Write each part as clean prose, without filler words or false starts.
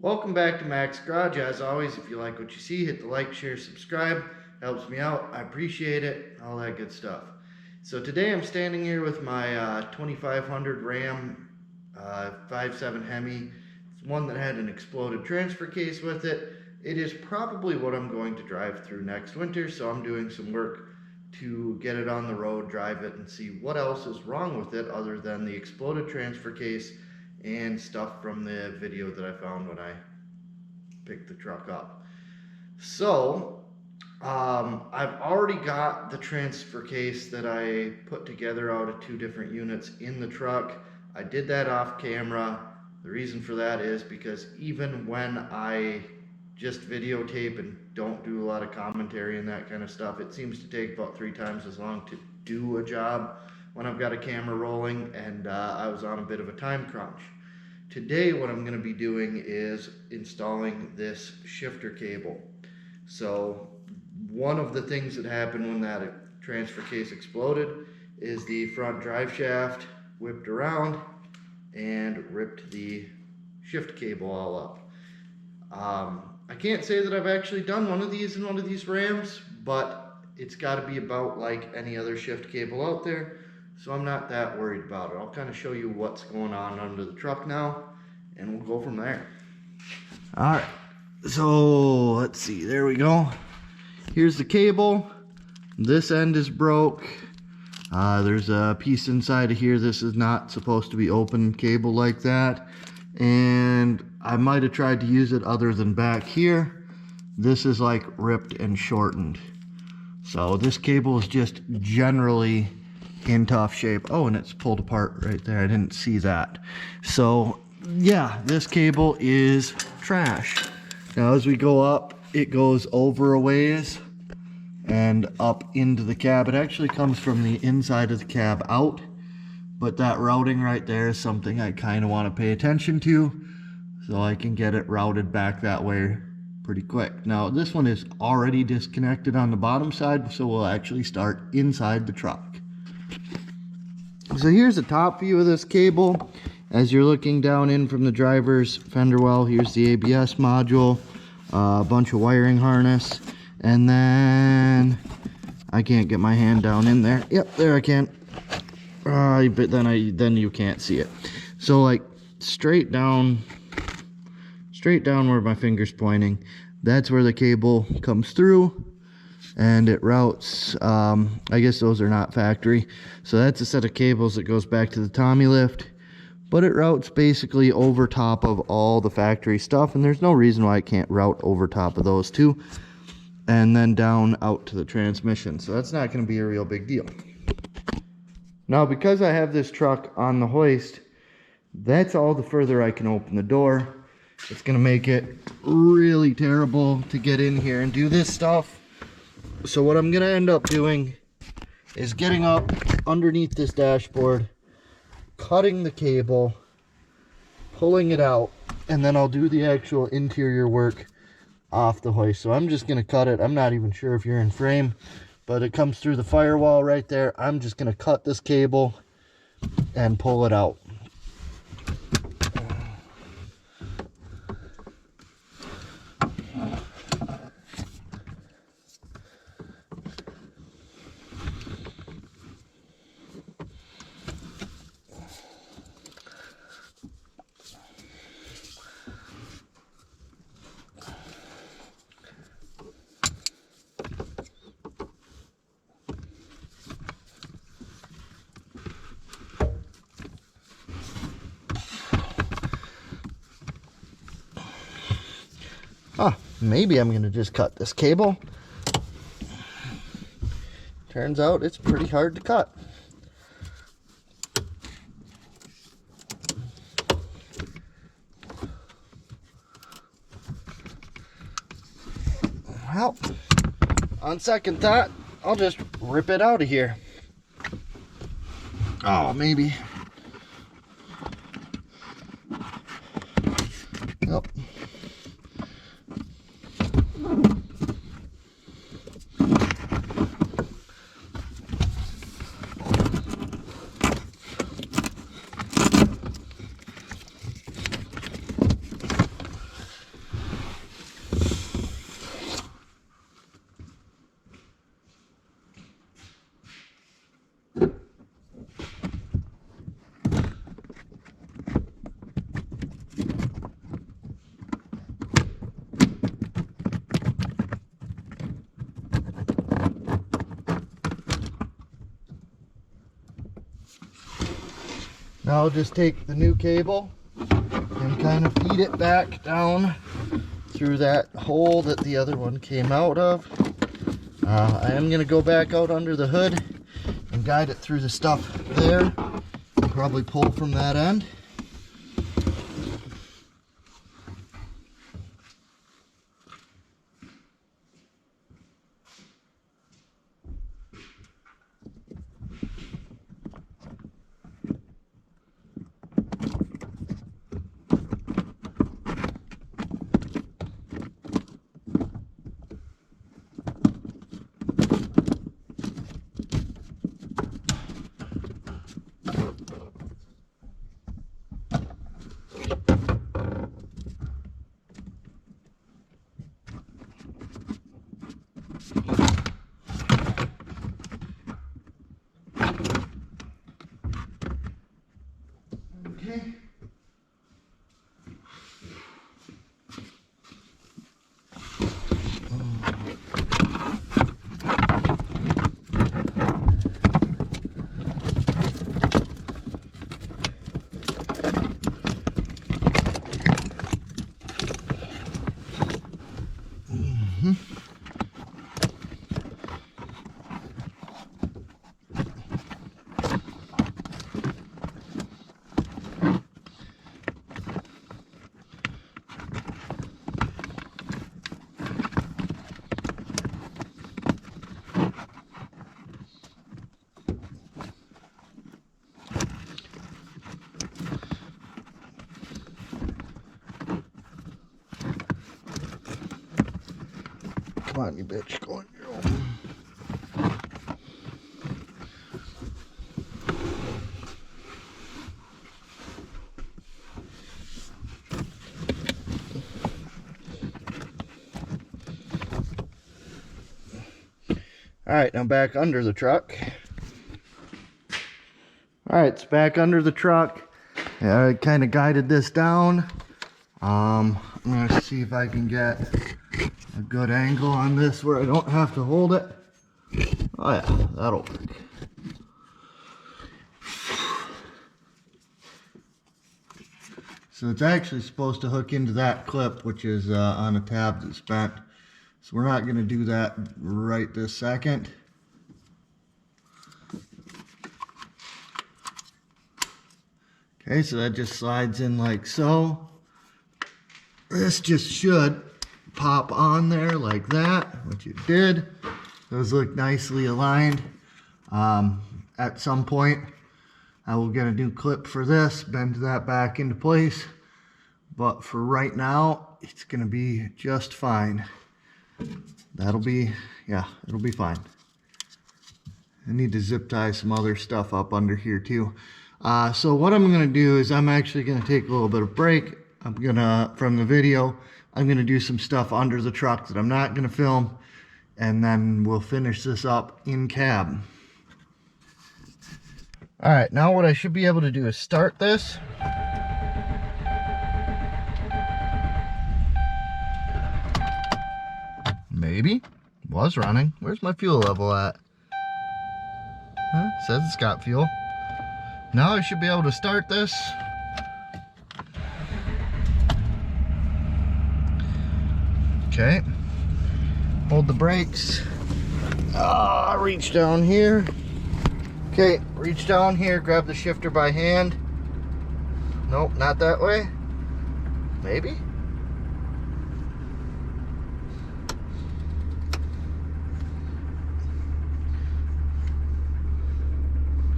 Welcome back to Mac's Garage. As always, if you like what you see, hit the like, share, subscribe. Helps me out. I appreciate it. All that good stuff. So today I'm standing here with my 2500 Ram 5.7 Hemi. It's one that had an exploded transfer case with it. It is probably what I'm going to drive through next winter, so I'm doing some work to get it on the road, drive it, and see what else is wrong with it other than the exploded transfer case and stuff from the video that I found when I picked the truck up. So I've already got the transfer case that I put together out of two different units in the truck. I did that off camera. The reason for that is because even when I just videotape and don't do a lot of commentary and that kind of stuff, it seems to take about 3 times as long to do a job when I've got a camera rolling, and I was on a bit of a time crunch. Today what I'm going to be doing is installing this shifter cable. So one of the things that happened when that transfer case exploded is the front drive shaft whipped around and ripped the shift cable all up. I can't say that I've actually done one of these in one of these Rams, but it's got to be about like any other shift cable out there, so I'm not that worried about it. I'll kind of show you what's going on under the truck now, and we'll go from there. All right, so let's see, there we go. Here's the cable. This end is broke. There's a piece inside of here. This is not supposed to be open cable like that, and I might have tried to use it other than back here. This is like ripped and shortened. So this cable is just generally in tough shape. Oh, and it's pulled apart right there. I didn't see that. So yeah, this cable is trash. Now as we go up, it goes over a ways and up into the cab. It actually comes from the inside of the cab out, but that routing right there is something I kind of want to pay attention to so I can get it routed back that way pretty quick. Now this one is already disconnected on the bottom side, so we'll actually start inside the truck. So here's the top view of this cable. As you're looking down in from the driver's fender well, here's the ABS module, a bunch of wiring harness, and then I can't get my hand down in there. Yep, there I can. But then you can't see it. So like straight down where my finger's pointing, that's where the cable comes through, and it routes. I guess those are not factory, so that's a set of cables that goes back to the Tommy lift, but it routes basically over top of all the factory stuff, and there's no reason why it can't route over top of those too, and then down out to the transmission. So that's not going to be a real big deal. Now because I have this truck on the hoist, that's all the further I can open the door. It's going to make it really terrible to get in here and do this stuff. So what I'm going to end up doing is getting up underneath this dashboard, cutting the cable, pulling it out, and then I'll do the actual interior work off the hoist. So I'm just going to cut it. I'm not even sure if you're in frame, but it comes through the firewall right there. I'm just going to cut this cable and pull it out. Maybe I'm going to just cut this cable. Turns out it's pretty hard to cut. Well, on second thought, I'll just rip it out of here. Oh, maybe. Yep. Now I'll just take the new cable and kind of feed it back down through that hole that the other one came out of. I am going to go back out under the hood and guide it through the stuff there and probably pull from that end. Okay. Come on, you bitch, go on your own. Alright, now back under the truck. Alright, it's back under the truck. Yeah, I kind of guided this down. I'm going to see if I can get a good angle on this where I don't have to hold it. Oh yeah, that'll work. So it's actually supposed to hook into that clip, which is on a tab that's bent. So we're not going to do that right this second. Okay, so that just slides in like so. This just should pop on there like that, which it did. Those look nicely aligned. At some point, I will get a new clip for this, bend that back into place. But for right now, it's going to be just fine. That'll be, yeah, it'll be fine. I need to zip tie some other stuff up under here too. So what I'm going to do is I'm actually going to take a little bit of break. I'm going to, from the video, I'm going to do some stuff under the truck that I'm not going to film. And then we'll finish this up in cab. All right, now what I should be able to do is start this. Maybe. Was running. Where's my fuel level at? Huh? Says it's got fuel. Now I should be able to start this. Okay. Hold the brakes. Reach down here. Okay, reach down here, grab the shifter by hand. Nope, not that way. Maybe?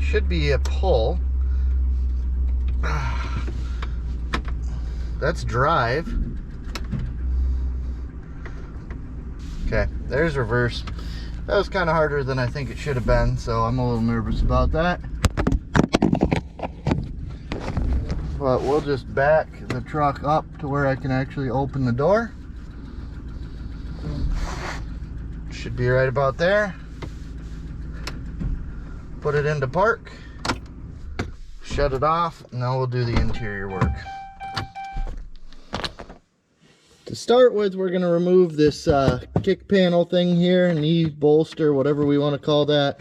Should be a pull. That's drive. Okay, there's reverse. That was kind of harder than I think it should have been, so I'm a little nervous about that. But we'll just back the truck up to where I can actually open the door. Should be right about there. Put it into park. Shut it off, and now we'll do the interior work. To start with, we're going to remove this kick panel thing here, knee bolster, whatever we want to call that.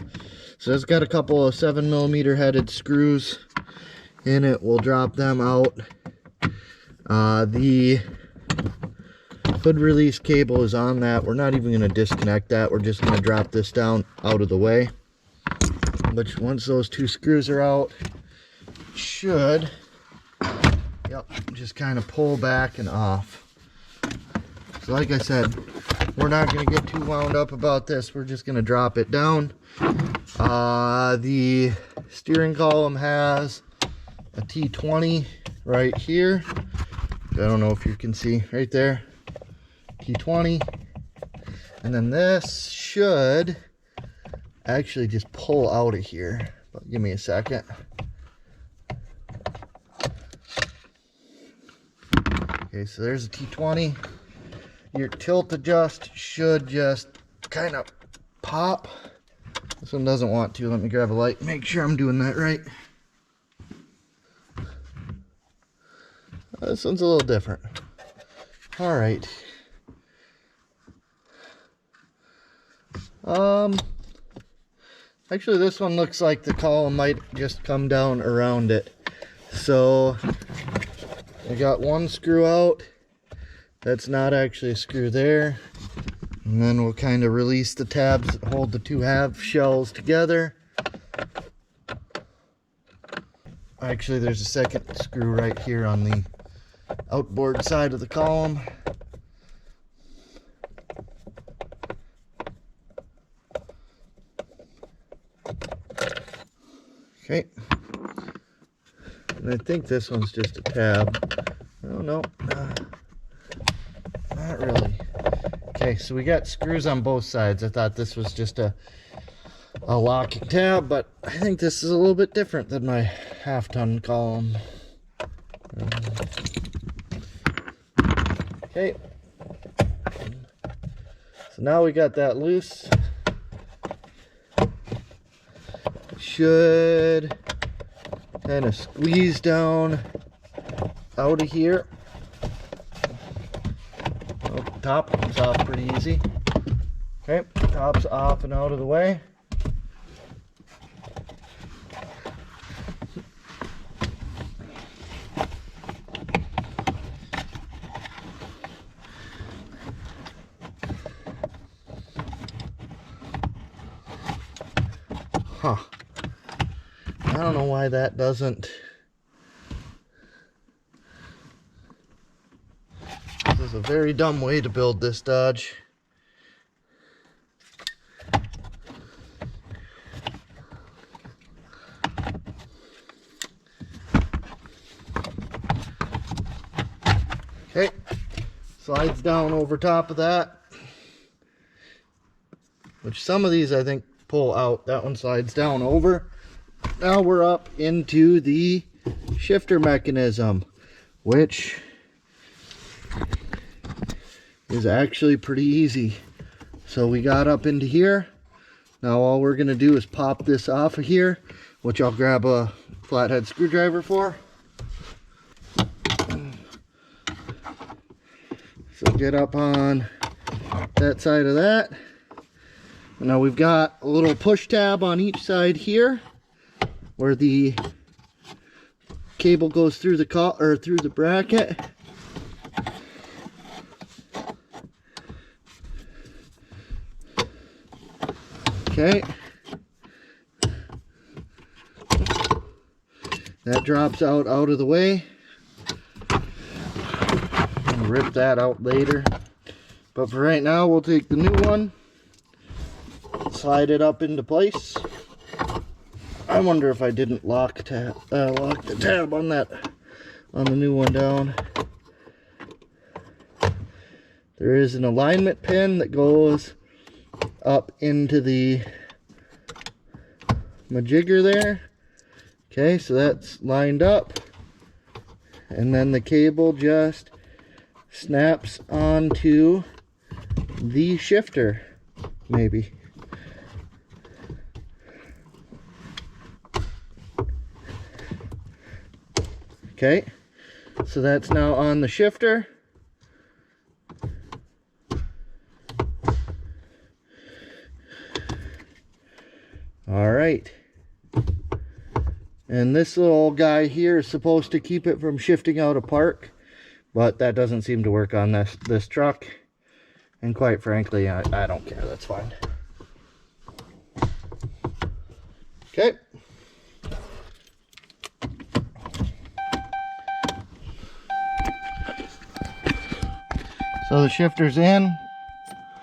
So it's got a couple of 7mm headed screws in it. We'll drop them out. The hood release cable is on that. We're not even going to disconnect that. We're just going to drop this down out of the way. But once those two screws are out, it should, yep, just kind of pull back and off. So like I said, we're not going to get too wound up about this. We're just going to drop it down. The steering column has a T20 right here. I don't know if you can see right there. T20. And then this should actually just pull out of here. But give me a second. Okay, so there's a T20. Your tilt adjust should just kind of pop. This one doesn't want to. Let me grab a light, make sure I'm doing that right. This one's a little different. All right. Actually, this one looks like the column might just come down around it. So I got one screw out. That's not actually a screw there. And then we'll kind of release the tabs that hold the two half shells together. Actually, there's a second screw right here on the outboard side of the column. Okay. And I think this one's just a tab. Oh no, not really. Okay, so we got screws on both sides. I thought this was just a locking tab, but I think this is a little bit different than my half-ton column. Okay. So now we got that loose. Should kind of squeeze down out of here. Oh, top comes off pretty easy. Okay, top's off and out of the way. Huh. I don't know why that doesn't. This is a very dumb way to build this Dodge. Okay, slides down over top of that, which some of these I think pull out. That one slides down over. Now we're up into the shifter mechanism, which is actually pretty easy. So we got up into here. Now all we're gonna do is pop this off of here, which I'll grab a flathead screwdriver for. So get up on that side of that. Now we've got a little push tab on each side here where the cable goes through the through the bracket. Okay. That drops out of the way. I'll rip that out later. But for right now, we'll take the new one, slide it up into place. I wonder if I didn't lock the tab on the new one down. There is an alignment pin that goes up into the majigger there. Okay, so that's lined up, and then the cable just snaps onto the shifter, maybe. Okay, so that's now on the shifter. All right. And this little guy here is supposed to keep it from shifting out of park, but that doesn't seem to work on this truck. And quite frankly, I don't care. That's fine. Okay. So the shifter's in.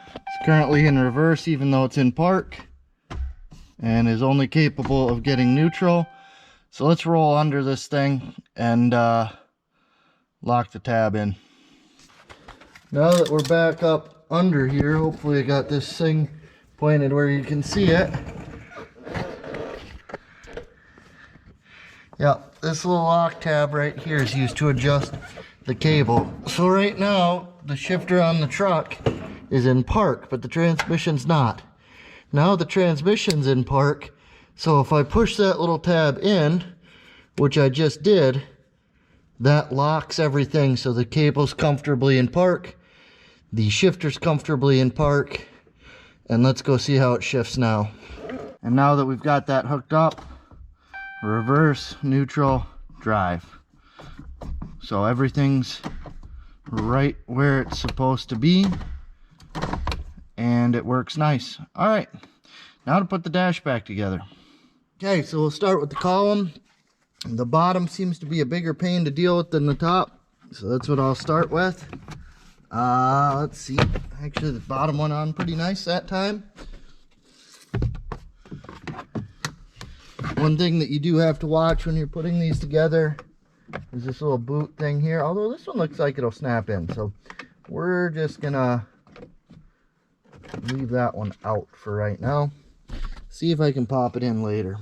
It's currently in reverse even though it's in park, and is only capable of getting neutral. So let's roll under this thing and lock the tab in. Now that we're back up under here, hopefully I got this thing pointed where you can see it. Yeah, this little lock tab right here is used to adjust the cable. So right now, the shifter on the truck is in park, but the transmission's not. Now the transmission's in park, so if I push that little tab in, which I just did, that locks everything so the cable's comfortably in park, the shifter's comfortably in park, and let's go see how it shifts now. And now that we've got that hooked up, reverse, neutral, drive. So everything's right where it's supposed to be, and it works nice. All right, now to put the dash back together. Okay, so we'll start with the column. The bottom seems to be a bigger pain to deal with than the top, so that's what I'll start with. Let's see, actually the bottom went on pretty nice that time. One thing that you do have to watch when you're putting these together is this little boot thing here, although this one looks like it'll snap in, so we're just gonna leave that one out for right now. See if I can pop it in later.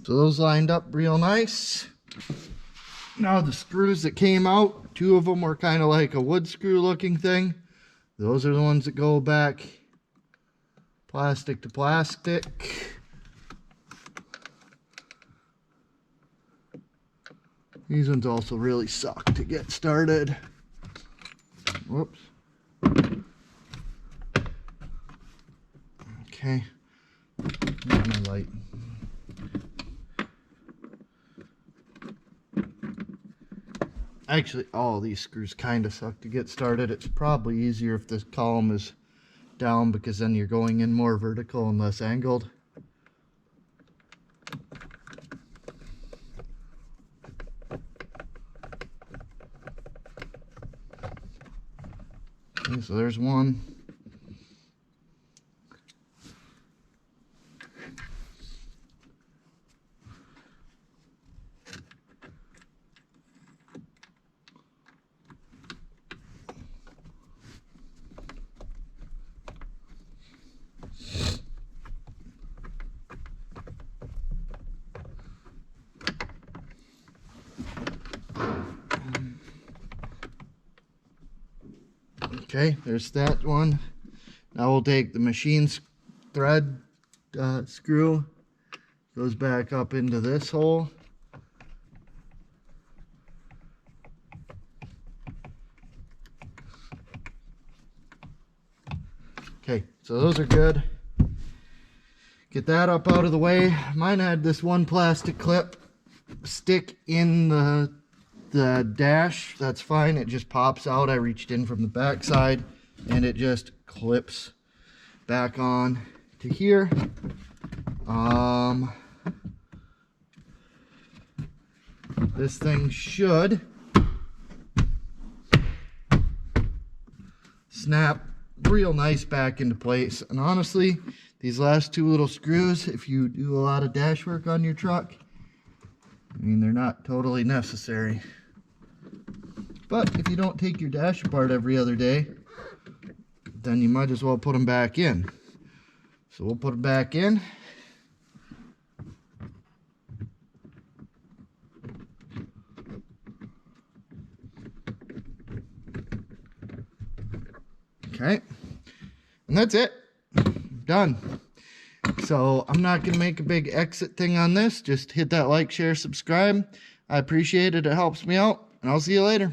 So those lined up real nice. Now the screws that came out, two of them were kind of like a wood screw looking thing. Those are the ones that go back plastic to plastic. These ones also really suck to get started. Whoops. Okay. Where's my light? Actually, all these screws kind of suck to get started. It's probably easier if this column is down, because then you're going in more vertical and less angled. Okay, so there's one. Okay, there's that one. Now we'll take the machine thread screw, goes back up into this hole. Okay, so those are good. Get that up out of the way. Mine had this one plastic clip stick in the dash. That's fine, it just pops out. I reached in from the back side and it just clips back on to here. This thing should snap real nice back into place. And honestly, these last two little screws, if you do a lot of dash work on your truck, I mean, they're not totally necessary. But if you don't take your dash apart every other day, then you might as well put them back in. So we'll put them back in. right? And that's it. Done. So I'm not going to make a big exit thing on this. Just hit that like, share, subscribe. I appreciate it. It helps me out. And I'll see you later.